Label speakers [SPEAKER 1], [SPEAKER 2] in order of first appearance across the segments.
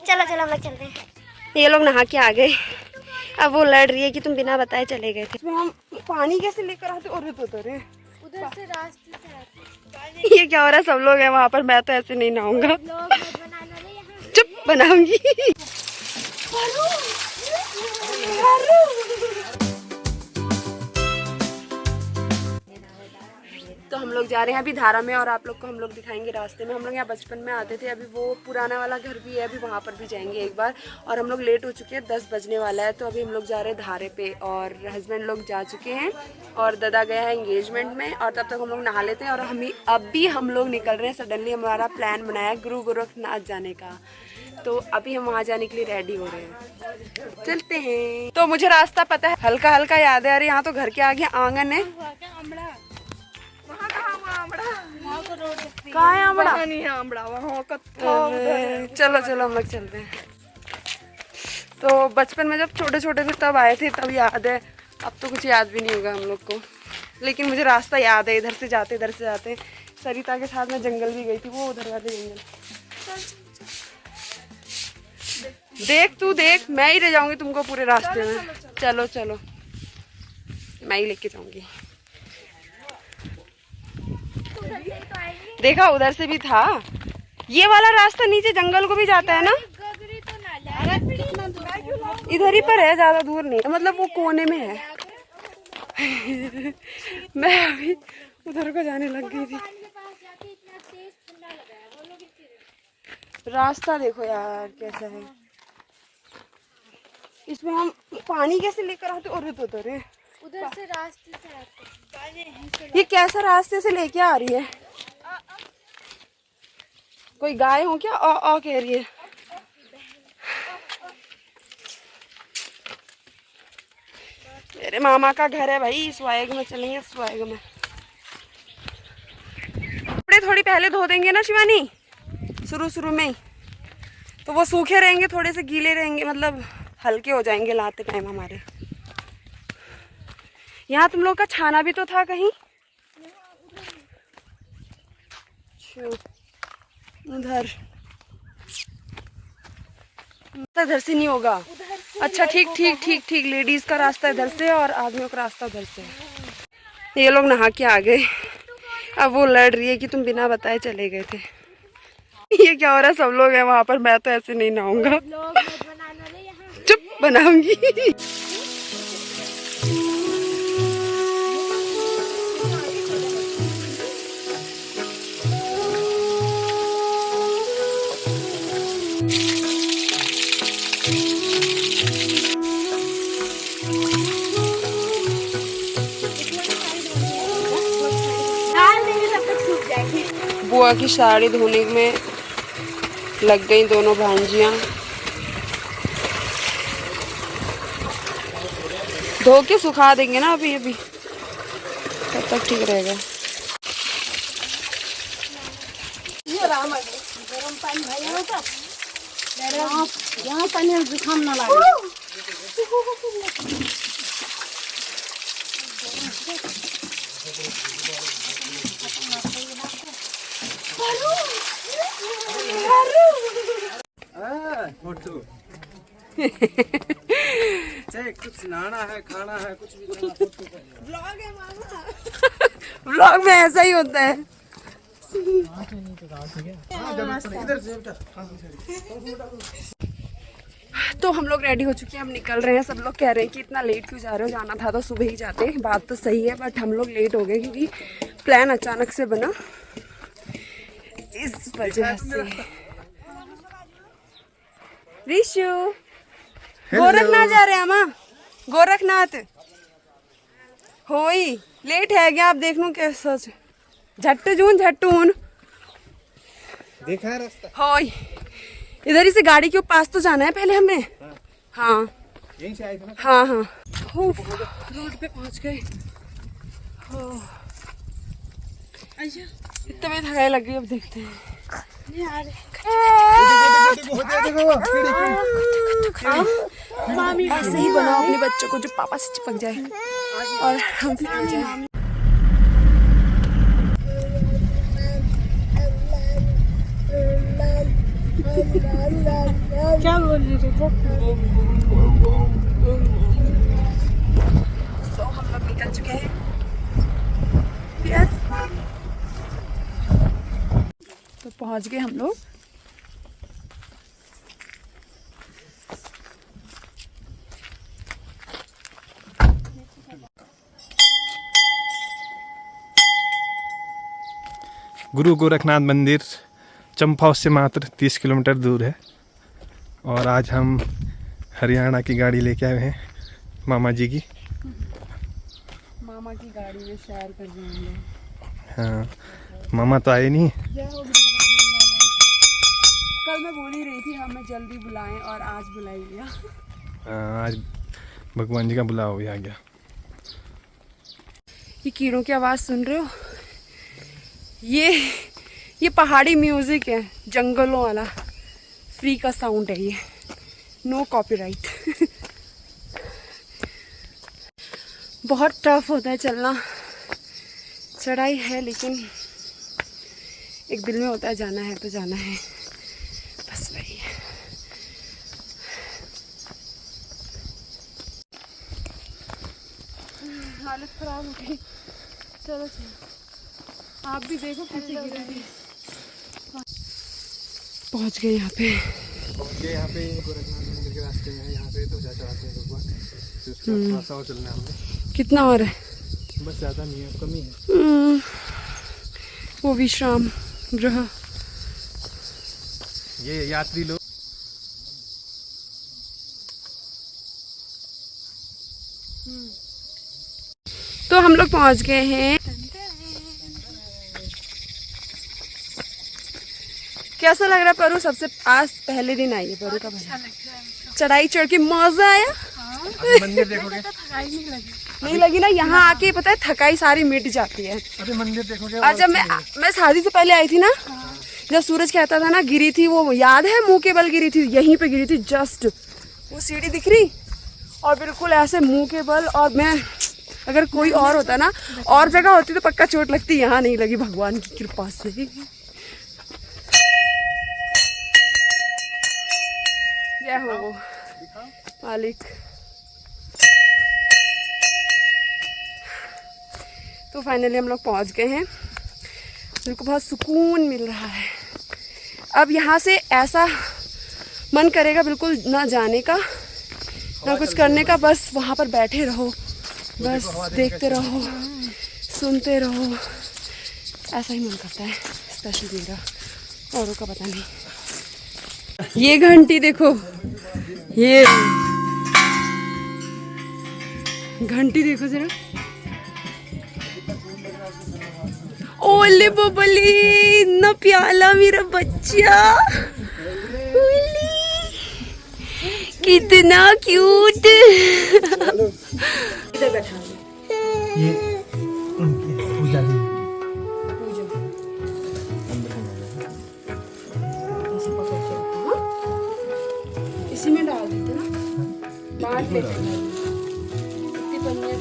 [SPEAKER 1] चलो चलो हम लोग चलते हैं।
[SPEAKER 2] ये लोग नहा के आ गए। अब वो लड़ रही है कि तुम बिना बताए चले गए थे। हम पानी कैसे लेकर आते और उधर
[SPEAKER 1] से रास्ते से आते।
[SPEAKER 2] ये क्या हो रहा है? सब लोग हैं वहाँ पर, मैं तो ऐसे नहीं नहाऊंगा। चुप बनाऊंगी। तो हम लोग जा रहे हैं अभी धारा में और आप लोग को हम लोग दिखाएंगे रास्ते में। हम लोग यहाँ बचपन में आते थे, अभी वो पुराना वाला घर भी है, अभी वहाँ पर भी जाएंगे एक बार। और हम लोग लेट हो चुके हैं, 10 बजने वाला है, तो अभी हम लोग जा रहे हैं धारे पे। और हस्बैंड लोग जा चुके हैं और दादा गया है एंगेजमेंट में। और तब तक हम लोग नहा लेते हैं और अभी हम लोग निकल रहे हैं। सडनली हमारा प्लान बनाया गुरु गोरखनाथ जाने का, तो अभी हम वहाँ जाने के लिए रेडी हो रहे हैं। चलते हैं। तो मुझे रास्ता पता है, हल्का हल्का याद है। अरे यहाँ तो घर के आगे आंगन है। कहाँ है आमड़ा? नहीं है आमड़ा वहाँ। चलो चलो हम लोग चलते हैं। तो बचपन में जब छोटे छोटे थे तब आए थे, तब याद है। अब तो कुछ याद भी नहीं होगा हम लोग को, लेकिन मुझे रास्ता याद है। इधर से जाते सरिता के साथ मैं जंगल भी गई थी, वो उधर वाले जंगल। देख तू देख, मैं ही ले जाऊंगी तुमको पूरे रास्ते में। चलो चलो मैं ही लेके जाऊंगी। देखा उधर से भी था। ये वाला रास्ता नीचे जंगल को भी जाता है ना? इधर ही पर है, ज्यादा दूर नहीं, मतलब वो कोने में है। मैं अभी उधर को जाने लग गई थी। रास्ता देखो यार कैसा है। इसमें हम पानी कैसे लेकर आते और उधर
[SPEAKER 1] से रास्ते से आते।
[SPEAKER 2] ये कैसा रास्ते से लेके आ रही है? कोई गाय हो क्या? आ कह रही है। मेरे मामा का घर है भाई, स्वायग में चलेंगे। स्वायग में कपड़े थोड़ी पहले धो देंगे ना शिवानी, शुरू में ही, तो वो सूखे रहेंगे, थोड़े से गीले रहेंगे, मतलब हल्के हो जाएंगे लाते टाइम हमारे। यहाँ तुम लोग का छाना भी तो था कहीं। उधर इधर से नहीं होगा। अच्छा ठीक। लेडीज का रास्ता इधर से और आदमियों का रास्ता उधर से। ये लोग नहा के आ गए। अब वो लड़ रही है कि तुम बिना बताए चले गए थे। ये क्या हो रहा है? सब लोग हैं वहाँ पर, मैं तो ऐसे नहीं नहाऊंगा। चुप बनाऊंगी। बुआ की साड़ी धोने में लग गई दोनों भांजियां। धो के सुखा देंगे ना अभी तब तक ठीक रहेगा।
[SPEAKER 1] यहाँ पानी जुकाम ना लगे।
[SPEAKER 3] कुछ नहाना है, खाना है, कुछ भी करना।
[SPEAKER 2] व्लॉग है मामा। व्लॉग में ऐसा ही होता है। तो हम लोग रेडी हो चुके हैं, हम निकल रहे हैं। सब लोग कह रहे हैं कि इतना लेट क्यों जा रहे हो, जाना था तो सुबह ही जाते। बात तो सही है, बट हम लोग लेट हो गए क्योंकि प्लान अचानक से बना, इस वजह से। ऋषु गोरखनाथ जा रहे हैं हम। गोरखनाथ होई लेट है क्या? आप देख लो कैसा झट्टून
[SPEAKER 3] देखा है रास्ता।
[SPEAKER 2] होई इधर ही से गाड़ी के पास तो जाना है पहले हमें। हाँ
[SPEAKER 3] यहीं से आए थे ना।
[SPEAKER 2] हाँ रोड पे पहुंच गए। इतना में थकाई लग गई, अब देखते हैं। ऐसे ही बनाओ अपने बच्चों को जो पापा से चिपक जाए और हम फिर जाए।
[SPEAKER 1] क्या बोल रहे थे?
[SPEAKER 2] तो हम लोग निकल चुके हैं यार। तो पहुंच गए हम लोग।
[SPEAKER 4] गुरु गोरखनाथ मंदिर चंपाव से मात्र 30 किलोमीटर दूर है। और आज हम हरियाणा की गाड़ी लेके आए हैं मामा जी की।
[SPEAKER 2] मामा की गाड़ी में सैर कर रहे हैं।
[SPEAKER 4] हाँ, मामा तो आए नहीं।
[SPEAKER 2] कल मैं बोल ही रही थी हमें जल्दी बुलाएं और आज बुला ही लिया।
[SPEAKER 4] हाँ, आज भगवान जी का बुलावा भी आ गया।
[SPEAKER 2] ये कीड़ों की आवाज़ सुन रहे हो? ये पहाड़ी म्यूजिक है, जंगलों वाला फ्री का साउंड है ये, नो कॉपीराइट। बहुत टफ होता है चलना, चढ़ाई है लेकिन एक दिल में होता है जाना है तो जाना है, बस वही है। हालत खराब हो गई। चलो चलो, आप भी देखो कैसे गिरेगी। पहुंच गए यहाँ पे।
[SPEAKER 4] यहाँ पे गोरखनाथ मंदिर के रास्ते में है, यहाँ पे ध्वजा चढ़ाते हैं लोग। तो उसके बाद थोड़ा सा और चलना है हमें।
[SPEAKER 2] कितना और है?
[SPEAKER 4] बस ज़्यादा नहीं है, कम ही है।
[SPEAKER 2] वो विश्राम गृह।
[SPEAKER 4] ये यात्री लोग
[SPEAKER 2] तो हम लोग पहुंच गए हैं। कैसा लग रहा है परू? सबसे आज पहले दिन आई है परू का। चढ़ाई चढ़ के मजा आया।
[SPEAKER 4] मंदिर देखोगे?
[SPEAKER 2] नहीं लगी ना, यहाँ आके पता है थकाई सारी मिट जाती है।
[SPEAKER 4] अरे मंदिर देखोगे?
[SPEAKER 2] आज जब मैं शादी से पहले आई थी ना, जब सूरज कहता था ना, गिरी थी वो याद है? मुंह के बल गिरी थी, यहीं पे गिरी थी जस्ट। वो सीढ़ी दिख रही और बिल्कुल ऐसे मुंह के बल। और मैं, अगर कोई और होता ना, और जगह होती तो पक्का चोट लगती, यहाँ नहीं लगी भगवान की कृपा से। जय हो मालिक। तो फाइनली हम लोग पहुंच गए हैं। मेरे को बहुत सुकून मिल रहा है। अब यहाँ से ऐसा मन करेगा बिल्कुल ना जाने का ना कुछ करने का, बस वहाँ पर बैठे रहो, बस देखते रहो, सुनते रहो, ऐसा ही मन करता है। स्पेशल मेरा, औरों का पता नहीं। ये घंटी देखो, ये घंटी देखो जरा। ओले बबली, इतना प्याला मेरा बच्चा, कितना क्यूट। इधर बैठा
[SPEAKER 4] ये उनकी पूजा दी।
[SPEAKER 2] इसी में डाल देते ना, बांट लेते हैं। इतनी पन्नियाँ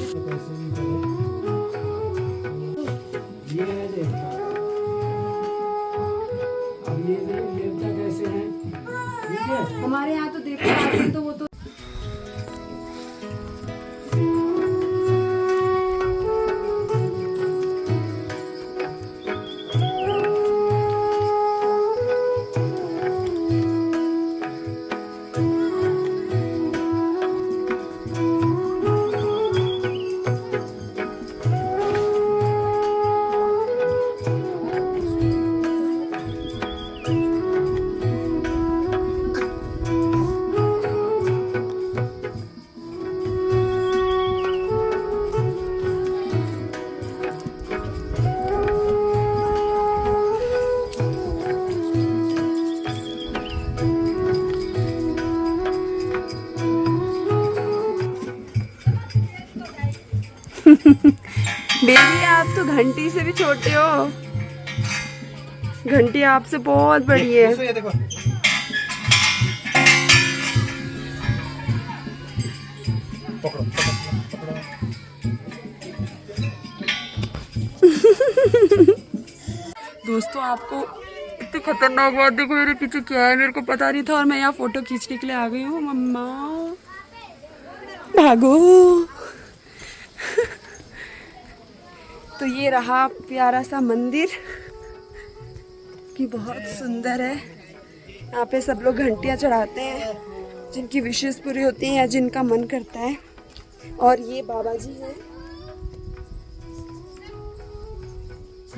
[SPEAKER 2] हमारे यहाँ तो देखो आदमी तो वो तो बेबी आप तो घंटी से भी छोटे हो। घंटी आपसे बहुत बड़ी है।
[SPEAKER 4] ये देखो। पकड़ो, पकड़ो।
[SPEAKER 2] दोस्तों आपको कितनी खतरनाक बात, देखो मेरे पीछे क्या है, मेरे को पता नहीं था और मैं यहाँ फोटो खींचने के लिए आ गई हूँ। मम्मा भागो। तो ये रहा प्यारा सा मंदिर कि बहुत सुंदर है। यहाँ पे सब लोग घंटियाँ चढ़ाते हैं जिनकी विशेष पूरी होती हैं या जिनका मन करता है। और ये बाबा जी हैं,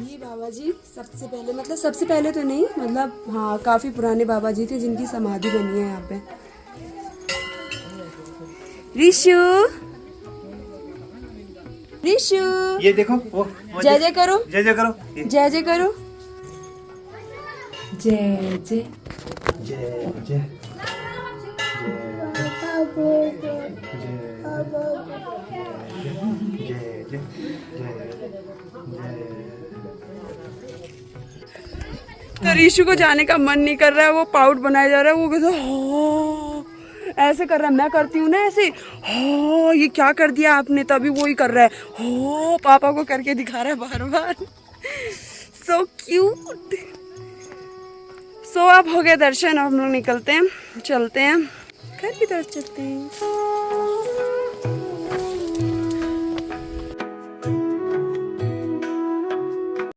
[SPEAKER 2] ये बाबा जी सबसे पहले, मतलब सबसे पहले तो नहीं, मतलब हाँ काफ़ी पुराने बाबा जी थे जिनकी समाधि बनी है यहाँ पे। ऋषु ऋषु
[SPEAKER 3] ये देखो वो
[SPEAKER 2] जय जय करो,
[SPEAKER 3] जय जय करो,
[SPEAKER 2] जय जय करो, जय जय
[SPEAKER 3] जय जय
[SPEAKER 2] तो ऋषु को जाने का मन नहीं कर रहा है, वो पाउट बनाया जा रहा है, वो कहता है ऐसे कर रहा है, मैं करती हूँ ना ऐसे, हो ये क्या कर दिया आपने, तभी वो ही कर रहा है, हो पापा को करके दिखा रहा है बार बार। So cute. सो अब हो गया दर्शन, अब हम लोग निकलते हैं, चलते हैं घर की तरफ चलते हैं।